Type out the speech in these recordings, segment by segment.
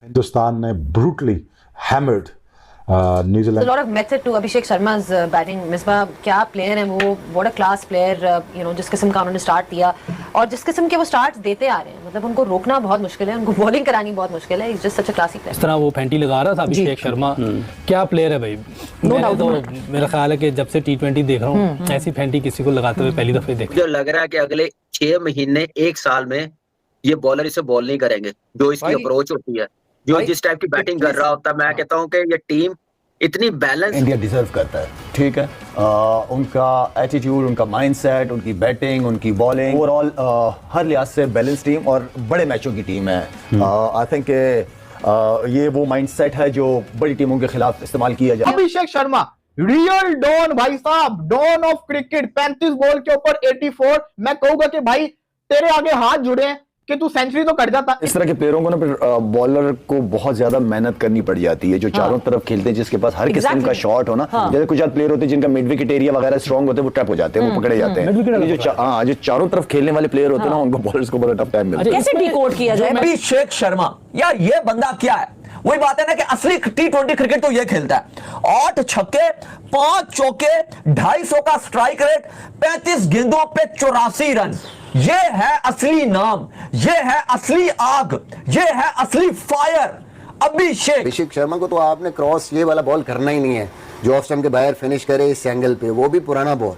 Hindustan ने brutally hammered New There's a Zealand. lot of method to Abhishek Sharma's batting. Misbah क्या player है वो, what a class player, जिस किस्म का उन्होंने स्टार्ट दिया और जिस किस्म के वो स्टार्ट देते आ रहे हैं, मतलब उनको रोकना बहुत मुश्किल है, उनको बॉलिंग करानी बहुत मुश्किल है. He's just such a classy player. इस तरह वो फैंटी लगा रहा था अभिषेक शर्मा, क्या प्लेयर है भाई. मैंने तो मेरा ख्याल है कि जब से T20 देख रहा हूँ ऐसी फैंटी किसी को लगाते हुए पहली दफे देखा. जो लग रहा है कि अगले 6 महीने 1 साल में ये बॉलर इसे बॉल नहीं करेंगे. जो इसकी अप्रोच होती है, जो जिस टाइप की बैटिंग कर रहा होता है, मैं कहता हूँ कि ये टीम इतनी बैलेंस इंडिया डिजर्व करता है. ठीक है, उनका एटीट्यूड, उनका माइंडसेट, उनकी बैटिंग, उनकी बॉलिंग, ओवरऑल हर लिहाज से बैलेंस टीम और बड़े मैचों की टीम है. आई थिंक ये वो माइंडसेट है जो बड़ी टीमों के खिलाफ इस्तेमाल किया जाए. अभिषेक शर्मा रियल डॉन भाई साहब, डॉन ऑफ क्रिकेट. 35 बॉल के ऊपर 84. मैं कहूंगा कि भाई तेरे आगे हाथ जुड़े हैं कि तू सेंचुरी तो कर जाता. इस तरह के प्लेयरों को ना फिर बॉलर को बहुत ज्यादा मेहनत करनी पड़ जाती है, जो चारों तरफ खेलते हैं, जिसके पास हर किस्म का शॉट हो ना. जैसे कुछ प्लेयर होते हैं जिनका मिड विकेट एरिया वगैरह स्ट्रांग होते हैं, वो ट्रैप हो जाते हैं, वो पकड़े जाते हैं. जो चारों तरफ खेलने वाले प्लेयर होते हैं ना, उनको बॉलर्स को बड़ा टफ टाइम मिलता है. कैसे डिकोड किया जाए अभिषेक शर्मा? यार ये बंदा क्या है? वही बात है ना कि असली T20 क्रिकेट तो ये खेलता है. 8 छक्के 5 चौके, 250 का स्ट्राइक रेट, 35 गेंदों पे 84 रन. ये है असली नाम, ये है असली आग, ये है असली फायर. अभिषेक शर्मा को तो आपने क्रॉस ये वाला बॉल करना ही नहीं है, जो ऑफ स्टंप के बाहर फिनिश करे इस एंगल पे, वो भी पुराना बॉल.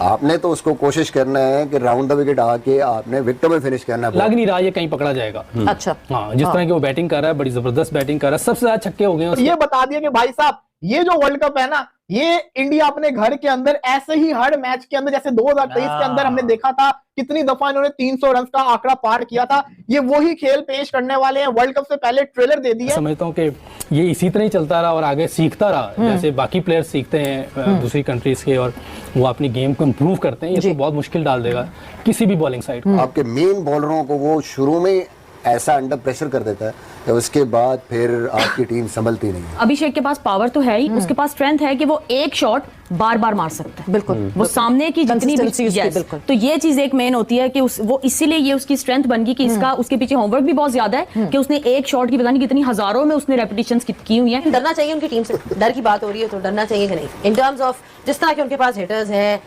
आपने तो उसको कोशिश करना है कि राउंड द विकेट आके आपने विकेट में फिनिश करना है. लग नहीं रहा ये कहीं पकड़ा जाएगा. अच्छा, हाँ, जिस तरह की वो बैटिंग कर रहा है, बड़ी जबरदस्त बैटिंग कर रहा है. सबसे ज्यादा छक्के हो गए. ये बता दिया कि भाई साहब ये जो वर्ल्ड कप है ना, ये इंडिया अपने घर के अंदर ऐसे ही हर मैच के अंदर, जैसे 2023 के अंदर हमने देखा था कितनी दफा इन्होंने 300 रन का आंकड़ा पार किया था, ये वही खेल पेश करने वाले हैं. वर्ल्ड कप से पहले ट्रेलर दे दिया. समझता हूँ कि ये इसी तरह ही चलता रहा और आगे सीखता रहा, जैसे बाकी प्लेयर सीखते हैं दूसरी कंट्रीज के और वो अपनी गेम को इम्प्रूव करते हैं. ये तो बहुत मुश्किल डाल देगा किसी भी बॉलिंग साइड को. आपके मेन बॉलरों को वो शुरू में ऐसा अंडर प्रेशर कर देता है तो उसके बाद फिर आपकी टीम संभलती नहीं है. अभिषेक के पास पावर तो है ही, उसके पास स्ट्रेंथ है कि वो एक शॉट बार बार मार सकता है. बिल्कुल वो सामने की जितनी भी तो ये चीज एक मेन होती है कि वो इसीलिए ये उसकी स्ट्रेंथ बन गई कि इसका उसके पीछे होमवर्क भी बहुत ज्यादा है कि उसने एक शॉट की पता नहीं कितनी हजारों में उसने रेपिटेशंस की हुई है. डरना चाहिए उनकी टीम से. डर की बात हो रही है तो डरना चाहिए कि नहीं, इन टर्म्स ऑफ जिस तरह के उनके पास हिटर्स हैं,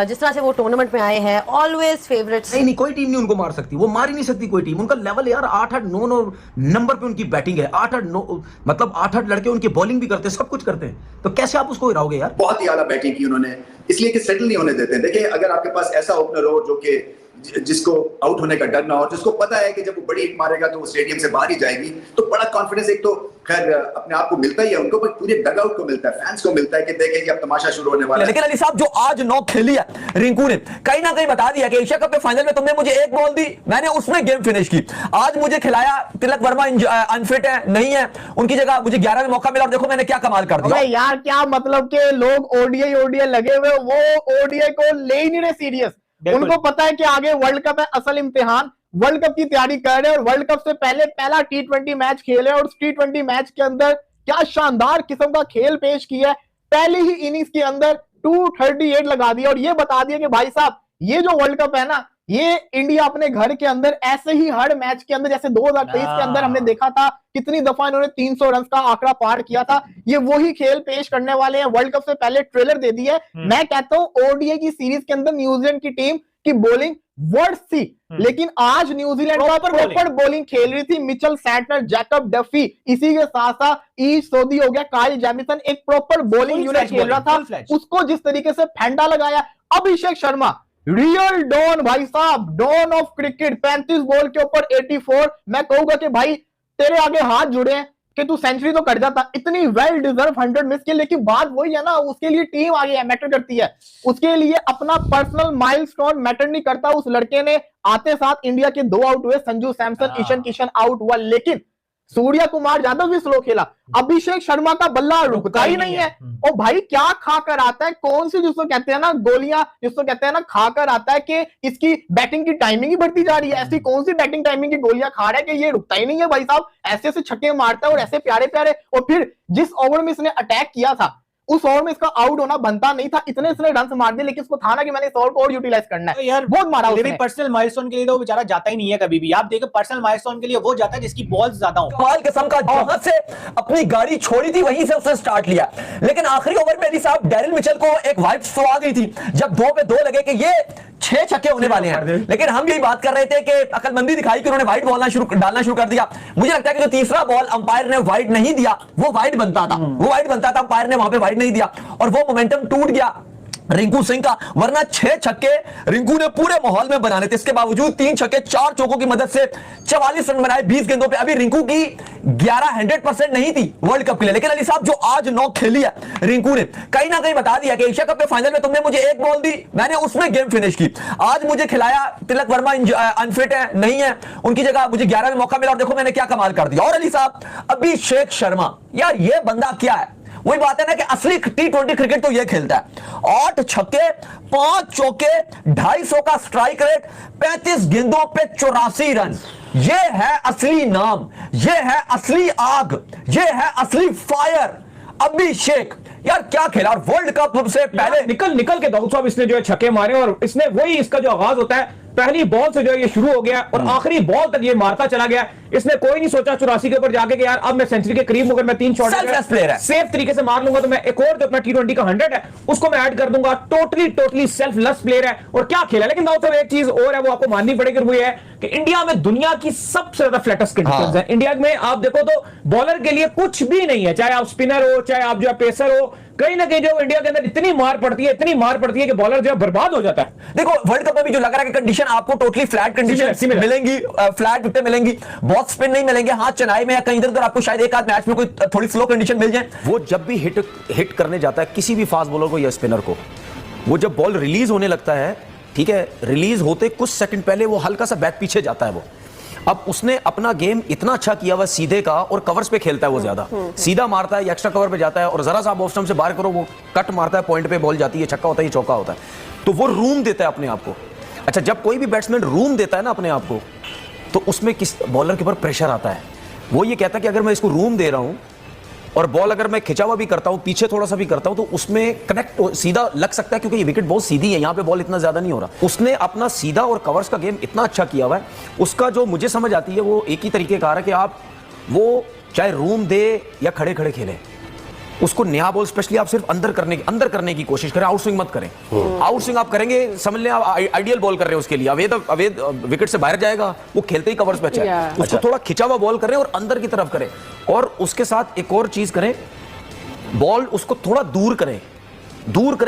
जिस तरह से वो टूर्नामेंट में आए हैं, ऑलवेज फेवरेट्स. नहीं, कोई टीम नहीं उनको मार सकती, वो मार ही नहीं सकती कोई टीम. उनका लेवल यार 8-8-9 नंबर पे उनकी बैटिंग है. 8-8-9 मतलब 8-8 लड़के उनके बॉलिंग भी करते हैं, सब कुछ करते हैं. तो कैसे आप उसको गिराओगे यार? बहुत ही आला बैटिंग की उन्होंने, इसलिए कि सेटल नहीं होने देते. देखिए, अगर आपके पास ऐसा ओपनर हो जो कि जिसको आउट होने का डर ना हो, जिसको पता है कि जब वो बड़ी हिट मारेगा तो वो स्टेडियम से बाहर ही जाएगी, तो बड़ा कॉन्फिडेंस एक तो खैर अपने आप को मिलता ही है उनको, पर पूरे डग आउट को मिलता है, फैंस को मिलता है कि देखें कि अब तमाशा शुरू होने वाला है. लेकिन अली साहब जो आज नॉक खेली है रिंकू ने, कहीं ना कहीं बता दिया कि एशिया कप के फाइनल में तुमने मुझे एक बॉल दी, मैंने उसमें गेम फिनिश की. आज मुझे खिलाया, तिलक वर्मा अनफिट है, नहीं है, उनकी जगह मुझे 11 में मौका मिला और देखो मैंने क्या कमाल कर दिया. यार क्या मतलब के लोग ओडीआई लगे हुए, वो ओडीआई को ले ही नहीं रहे सीरियस. उनको पता है कि आगे वर्ल्ड कप है, असल इम्तिहान. वर्ल्ड कप की तैयारी कर रहे हैं और वर्ल्ड कप से पहले पहला T20 मैच खेले और उस T20 मैच के अंदर क्या शानदार किस्म का खेल पेश किया है. पहली ही इनिंग्स के अंदर 238 लगा दिया और ये बता दिया कि भाई साहब ये जो वर्ल्ड कप है ना, ये इंडिया अपने घर के अंदर ऐसे ही हर मैच के अंदर, जैसे 2023 के अंदर हमने देखा था कितनी दफा इन्होंने 300 रन का आंकड़ा पार किया था, ये वही खेल पेश करने वाले हैं. वर्ल्ड कप से पहले ट्रेलर दे दिया है. मैं कहता हूं ओडीआई की सीरीज के अंदर न्यूजीलैंड की टीम की बॉलिंग वर्स्ट थी, लेकिन आज न्यूजीलैंड प्रॉपर बॉलिंग खेल रही थी. मिचेल सैंटनर, जैकब डफी, इसी के साथ साथ ईश सोदी हो गया, काइल जेमिसन, एक प्रॉपर बॉलिंग यूनिट खेल रहा था. उसको जिस तरीके से फेंडा लगाया अभिषेक शर्मा, रियल डॉन भाई साहब, डॉन ऑफ क्रिकेट. 35 बॉल के ऊपर 84. मैं कहूंगा कि भाई तेरे आगे हाथ जुड़े हैं कि तू सेंचुरी तो कर जाता. इतनी वेल डिजर्व 100 मिस की, लेकिन बात वही है ना, उसके लिए टीम आगे मैटर करती है, उसके लिए अपना पर्सनल माइलस्टोन मैटर नहीं करता. उस लड़के ने आते साथ इंडिया के 2 आउट हुए, संजू सैमसन, ईशान किशन आउट हुआ, लेकिन सूर्या कुमार यादव भी स्लो खेला. अभिषेक शर्मा का बल्ला रुकता ही नहीं है. और भाई क्या खाकर आता है, कौन सी जिसको कहते हैं ना गोलियां, जिसको कहते हैं ना खाकर आता है कि इसकी बैटिंग की टाइमिंग ही बढ़ती जा रही है. ऐसी कौन सी बैटिंग टाइमिंग की गोलियां खा रहा है कि ये रुकता ही नहीं है भाई साहब. ऐसे ऐसे छक्के मारता है और ऐसे प्यारे प्यारे, और फिर जिस ओवर में इसने अटैक किया था उस ओवर में इसका आउट होना बनता नहीं था, इतने रन मार दिए, लेकिन उसको था ना कि मैंने इस ओवर को और यूटिलाइज करना है यार, बहुत मारा उसने। पर्सनल माइलस्टोन के लिए तो वो बेचारा जाता ही नहीं है कभी भी। आप देखो पर्सनल माइलस्टोन के लिए वो जाता है जिसकी बॉल्स ज्यादा हो। कमाल किस्म का, जहां से अपनी गाड़ी छोड़ी थी वहीं से उसने स्टार्ट लिया, लेकिन आखिरी ओवर में अली साहब डैरिल मिचेल को एक वाइब तो आ गई थी जब 2 पे 2 लगे कि ये 6 छक्के होने वाले हैं, लेकिन हम यही बात कर रहे थे कि अकलमंदी दिखाई कि उन्होंने वाइड डालना शुरू कर दिया। मुझे लगता है कि जो तीसरा बॉल अंपायर ने वाइड नहीं दिया वो वाइड बनता था, अंपायर ने वहां पे वाइड नहीं दिया और वो मोमेंटम टूट गया रिंकू सिंह का, वरना 6 छक्के रिंकू ने पूरे माहौल में बनाने थे। इसके बावजूद 3 छक्के 4 चौकों की मदद से 44 रन बनाए 20 गेंदों पे। अभी रिंकू की 11 100% नहीं थी वर्ल्ड कप के लिए, लेकिन अली साहब जो आज नॉक खेली है रिंकू ने, कहीं ना कहीं बता दिया कि एशिया कप के फाइनल में तुमने मुझे एक बॉल दी, मैंने उसमें गेम फिनिश की। आज मुझे खिलाया, तिलक वर्मा अनफिट है, नहीं है, उनकी जगह मुझे 11 में मौका मिला और देखो मैंने क्या कमाल कर दिया। और अली साहब अभिषेक शर्मा, यार ये बंदा क्या है, वही बात है ना कि असली T20 क्रिकेट तो ये खेलता है। 8 छक्के 5 चौके 250 का स्ट्राइक रेट, 35 गेंदों पे 84 रन। ये है असली नाम, ये है असली आग, ये है असली फायर। अभिषेक यार क्या खेला, और वर्ल्ड कप से पहले निकल के दाऊद साहब इसने जो है छक्के मारे और इसने वही इसका जो आगाज होता है पहली बॉल से जो है ये शुरू हो गया और आखिरी बॉल तक ये मारता चला गया। इसने कोई नहीं सोचा 84 के ऊपर जाके कि यार अब मैं सेंचुरी के करीब होकर मैं 3 शॉट सेफ तरीके से मार लूंगा तो मैं एक और जो अपना T20 का 100 है उसको मैं ऐड कर दूंगा। टोटली सेल्फलेस प्लेयर है और क्या खेला। लेकिन दाऊद साहब एक चीज और है वो आपको माननी पड़ेगी, वो है कि इंडिया में दुनिया की सबसे ज्यादा फ्लैटेस्ट कंडीशंस है। इंडिया में आप देखो तो बॉलर के लिए कुछ भी नहीं है, चाहे आप स्पिनर हो चाहे आप जो पेसर हो, कहीं ना कहीं जो इंडिया के अंदर इतनी मार पड़ती है कि बॉलर जो है बर्बाद हो जाता है। देखो वर्ल्ड कप में भी जो लग रहा है कि कंडीशन आपको टोटली फ्लैट कंडीशन मिलेंगी, फ्लैट विकेटें मिलेंगी, बहुत स्पिन नहीं मिलेंगे। हाँ चेन्नई में या कहीं इधर आपको शायद एक आध मैच में कोई थोड़ी स्लो कंडीशन मिल जाए। वो जब भी हिट करने जाता है किसी भी फास्ट बॉलर को या स्पिनर को, वो जब बॉल रिलीज होने लगता है, ठीक है, रिलीज होते कुछ सेकंड पहले वो हल्का सा बैक पीछे जाता है वो। अब उसने अपना गेम इतना अच्छा किया हुआ सीधे का, और कवर्स पे खेलता है वो ज्यादा, सीधा मारता है, एक्स्ट्रा कवर पे जाता है और जरा सा ऑफ स्टंप से बाहर करो वो कट मारता है, पॉइंट पे बॉल जाती है, छक्का होता है, चौका होता है। तो वो रूम देता है अपने आप को। अच्छा, जब कोई भी बैट्समैन रूम देता है ना अपने आप को, तो उसमें किस बॉलर के ऊपर प्रेशर आता है। वो ये कहता है कि अगर मैं इसको रूम दे रहा हूं और बॉल अगर मैं खिंचा हुआ भी करता हूं, पीछे थोड़ा सा भी करता हूं, तो उसमें कनेक्ट सीधा लग सकता है, क्योंकि ये विकेट बहुत सीधी है, यहां पे बॉल इतना ज्यादा नहीं हो रहा। उसने अपना सीधा और कवर्स का गेम इतना अच्छा किया हुआ है। उसका जो मुझे समझ आती है वो एक ही तरीके का है कि आप वो चाहे रूम दे या खड़े खड़े खेले, उसको नया बॉल स्पेशली आप सिर्फ अंदर करने की कोशिश करें, आउट स्विंग मत करें। आउट स्विंग आप करेंगे, समझ लें आप आइडियल बॉल कर रहे हैं उसके लिए, अवैध विकेट से बाहर जाएगा, वो खेलते ही कवर्स पे अच्छा है। उसको थोड़ा खिंचा हुआ बॉल करें और अंदर की तरफ करें, और उसके साथ एक और चीज करें, बॉल उसको थोड़ा दूर करें,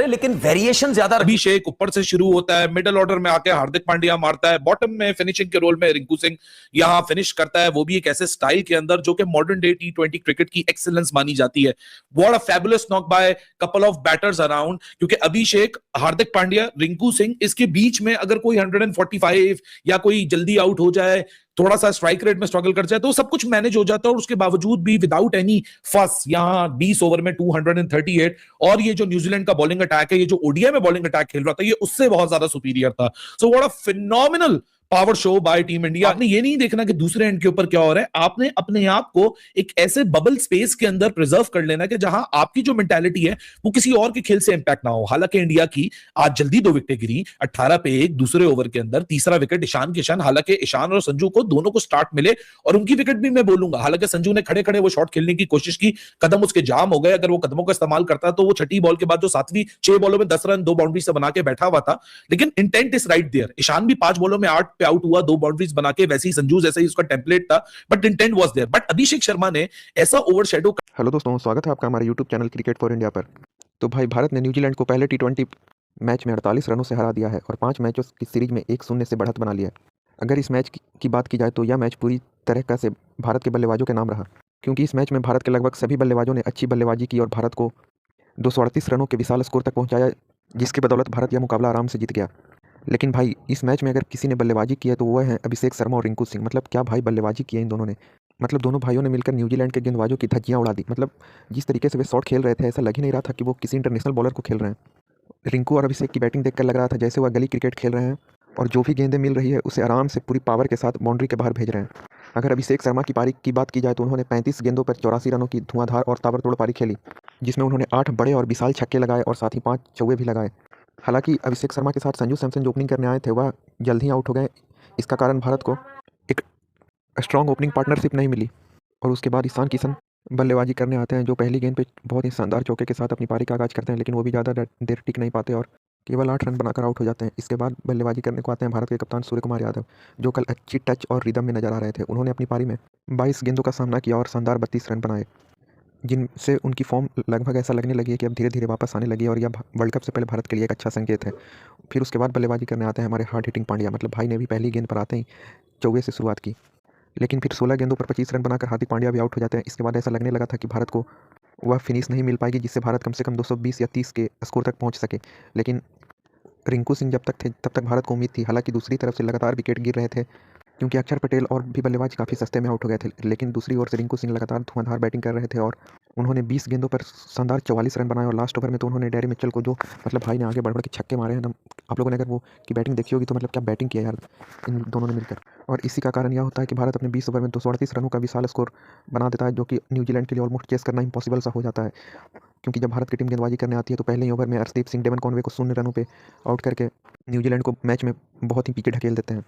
लेकिन वेरिएशन ज्यादा। अभिषेक ऊपर से शुरू होता है, मिडिल ऑर्डर में आके हार्दिक पांड्या मारता है, बॉटम में फिनिशिंग के रोल में रिंकू सिंह यहां फिनिश करता है, वो भी एक ऐसे स्टाइल के अंदर जो कि मॉडर्न डे T20 क्रिकेट की एक्सीलेंस मानी जाती है। What a fabulous knock by couple of batters around, क्योंकि अभिषेक, हार्दिक पांड्या, रिंकू सिंह, इसके बीच में अगर कोई 145 या कोई जल्दी आउट हो जाए, थोड़ा सा स्ट्राइक रेट में स्ट्रगल कर जाए, तो सब कुछ मैनेज हो जाता है। और उसके बावजूद भी विदाउट एनी फस यहां 20 ओवर में 238, और ये जो न्यूजीलैंड का बॉलिंग अटैक है, ये जो ओडीआई में बॉलिंग अटैक खेल रहा था, ये उससे बहुत ज्यादा सुपीरियर था। So what a phenomenal power show by team India. आपने ये नहीं देखना कि दूसरे एंड के ऊपर क्या हो रहा है, आपने अपने आप को एक ऐसे बबल स्पेस के अंदर प्रिजर्व कर लेना कि जहां आपकी जो मेंटालिटी है वो किसी और के खेल से इंपैक्ट ना हो। हालांकि इंडिया की आज जल्दी 2 विकेटें गिरी, 18 पे 1 दूसरे ओवर के अंदर, तीसरा विकेट ईशान किशन, हालांकि ईशान और संजू को दोनों को स्टार्ट मिले और उनकी विकेट भी मैं बोलूंगा। हालांकि संजू ने खड़े खड़े वो शॉट खेलने की कोशिश की, कदम उसके जाम हो गए, अगर वो कदमों का इस्तेमाल करता तो वो छठी बॉल के बाद जो 7वीं 6 बॉलों में 10 रन 2 बाउंड्री से बना के बैठा हुआ था। लेकिन intent is right there. Ishan भी 5 बॉलों में 8 पे आउट हुआ, 2 बाउंड्रीज बना के, वैसे ही संजू जैसे ही उसका टेम्पलेट था, but intent was there. But Abhishek Sharma ने ऐसा ओवरशैडो। हेलो दोस्तों, स्वागत है आपका हमारे YouTube channel cricket for India पर। तो भाई, भारत ने न्यूजीलैंड को पहले T20 मैच में 48 रनों से हरा दिया है और 5 मैचों की सीरीज में 1-0 से बढ़त बना लिया है। अगर इस मैच की बात की जाए तो यह मैच पूरी तरह से भारत के बल्लेबाजों के नाम रहा, क्योंकि इस मैच में भारत के लगभग सभी बल्लेबाजों ने अच्छी बल्लेबाजी की और भारत को 238 रनों के विशाल स्कोर तक पहुँचाया, जिसकी बदौलत भारत यह मुकाबला आराम से जीत गया। लेकिन भाई, इस मैच में अगर किसी ने बल्लेबाजी की है तो वह है अभिषेक शर्मा और रिंकू सिंह। मतलब क्या भाई बल्लेबाजी की है इन दोनों ने। मतलब दोनों भाइयों ने मिलकर न्यूजीलैंड के गेंदबाजों की धज्जियां उड़ा दी। मतलब जिस तरीके से वे शॉट खेल रहे थे, ऐसा लग ही नहीं रहा था कि वो किसी इंटरनेशनल बॉलर को खेल रहे हैं। रिंकू और अभिषेक की बैटिंग देखकर लग रहा था जैसे वह गली क्रिकेट खेल रहे हैं और जो भी गेंदें मिल रही है उसे आराम से पूरी पावर के साथ बाउंड्री के बाहर भेज रहे हैं। अगर अभिषेक शर्मा की पारी की बात की जाए तो उन्होंने 35 गेंदों पर 84 रनों की धुआंधार और ताबड़तोड़ पारी खेली, जिसमें उन्होंने 8 बड़े और विशाल छक्के लगाए और साथ ही 5 चौके भी लगाए। हालांकि अभिषेक शर्मा के साथ संजू सैमसन जो ओपनिंग करने आए थे वह जल्द ही आउट हो गए। इसका कारण भारत को एक स्ट्रॉन्ग ओपनिंग पार्टनरशिप नहीं मिली और उसके बाद ईशान किशन बल्लेबाजी करने आते हैं, जो पहली गेंद पे बहुत ही शानदार चौके के साथ अपनी पारी का आगाज करते हैं, लेकिन वो भी ज़्यादा देर टिक नहीं पाते और केवल 8 रन बनाकर आउट हो जाते हैं। इसके बाद बल्लेबाजी करने को आते हैं भारत के कप्तान सूर्य कुमार यादव, जो कल अच्छी टच और रिदम में नजर आ रहे थे। उन्होंने अपनी पारी में 22 गेंदों का सामना किया और शानदार 32 रन बनाए, जिनसे उनकी फॉर्म लगभग ऐसा लगने लगी है कि अब धीरे धीरे वापस आने लगी है और यह वर्ल्ड कप से पहले भारत के लिए एक अच्छा संकेत है। फिर उसके बाद बल्लेबाजी करने आते हैं हमारे हार्ड हिटिंग पांड्या, मतलब भाई ने भी पहली गेंद पर आते ही चौके से शुरुआत की, लेकिन फिर 16 गेंदों पर 25 रन बनाकर हार्दिक पांड्या भी आउट हो जाते हैं। इसके बाद ऐसा लगने लगा था कि भारत को वह फिनिश नहीं मिल पाएगी जिससे भारत कम से कम 220 या 30 के स्कोर तक पहुंच सके, लेकिन रिंकू सिंह जब तक थे तब तक भारत को उम्मीद थी। हालांकि दूसरी तरफ से लगातार विकेट गिर रहे थे क्योंकि अक्षर पटेल और भी बल्लेबाज काफ़ी सस्ते में आउट हो गए थे, लेकिन दूसरी ओर से रिंकू सिंह लगातार धुआंधार बैटिंग कर रहे थे और उन्होंने 20 गेंदों पर शानदार 44 रन बनाए और लास्ट ओवर में तो उन्होंने डेरी मिचेल को, जो मतलब भाई ने आगे बढ़ बढ़ के छक्के मारे हैं। आप लोगों ने अगर वो की बैटिंग देखी होगी तो मतलब क्या बैटिंग किया यार इन दोनों ने मिलकर, और इसी का कारण यह होता है कि भारत अपने 20 ओवर में 238 रनों का विशाल स्कोर बना देता है, जो कि न्यूजीलैंड के लिए ऑलमोस्ट चेस करना इम्पॉसिबल सा हो जाता है। क्योंकि जब भारत की टीम गेंदबाजी करने आती है तो पहले ही ओवर में अर्शदीप सिंह डेवन कॉनवे को 0 रनों पे आउट करके न्यूजीलैंड को मैच में बहुत ही पीछे ढकेल देते हैं,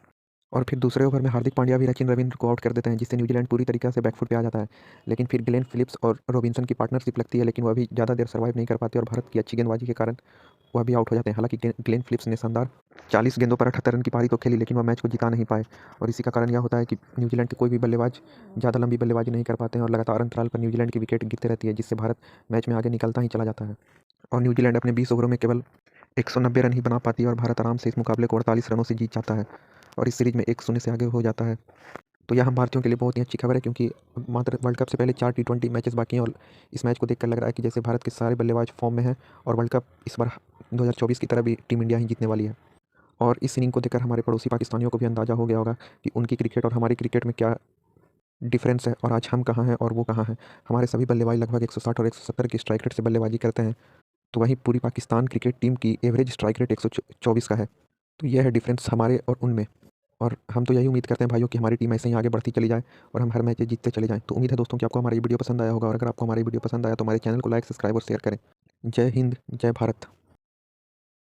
और फिर दूसरे ओवर में हार्दिक पांड्या भी सचिन रविंद्र को आउट कर देते हैं, जिससे न्यूजीलैंड पूरी तरीके से बैकफुट पे आ जाता है। लेकिन फिर ग्लेन फिलिप्स और रॉबिन्सन की पार्टनरशिप लगती है, लेकिन वह भी ज़्यादा देर सर्वाइव नहीं कर पाते और भारत की अच्छी गेंदबाजी के कारण वह भी आउट हो जाते हैं। हालांकि ग्लेन फिलिप्स ने शानदार 40 गेंदों पर 78 रन की पारी तो खेली, लेकिन वह मैच को जिता नहीं पाए, और इसी का कारण यह होता है कि न्यूजीलैंड के कोई भी बल्लेबाज ज़्यादा लंबी बल्लेबाजी नहीं कर पाते हैं और लगातार अंतराल पर न्यूजीलैंड की विकेट गिरती रहती है, जिससे भारत मैच में आगे निकलता ही चला जाता है और न्यूजीलैंड अपने 20 ओवरों में केवल 190 रन ही बना पाती है और भारत आराम से इस मुकाबले को 48 रनों से जीत जाता है और इस सीरीज में 1-0 से आगे हो जाता है। तो यह हम भारतीयों के लिए बहुत ही अच्छी खबर है, क्योंकि मात्र वर्ल्ड कप से पहले 4 T20 मैचेस बाकी हैं और इस मैच को देखकर लग रहा है कि जैसे भारत के सारे बल्लेबाज फॉर्म में हैं और वर्ल्ड कप इस बार 2024 की तरह भी टीम इंडिया ही जीतने वाली है। और इस इनिंग को देखकर हमारे पड़ोसी पाकिस्तानियों को भी अंदाज़ा हो गया होगा कि उनकी क्रिकेट और हमारी क्रिकेट में क्या डिफरेंस है और आज हम कहाँ हैं और वो कहाँ हैं। हमारे सभी बल्लेबाज लगभग 160 और 170 की स्ट्राइक रेट से बल्लेबाजी करते हैं, तो वहीं पूरी पाकिस्तान क्रिकेट टीम की एवरेज स्ट्राइक रेट 124 का है। तो यह है डिफरेंस हमारे और उनमें, और हम तो यही उम्मीद करते हैं भाइयों कि हमारी टीम ऐसे ही आगे बढ़ती चली जाए और हम हर मैच जीतते चले जाएं। तो उम्मीद है दोस्तों कि आपको हमारी वीडियो पसंद आया होगा, और अगर आपको हमारी वीडियो पसंद आया तो हमारे चैनल को लाइक, सब्सक्राइब और शेयर करें। जय हिंद, जय भारत।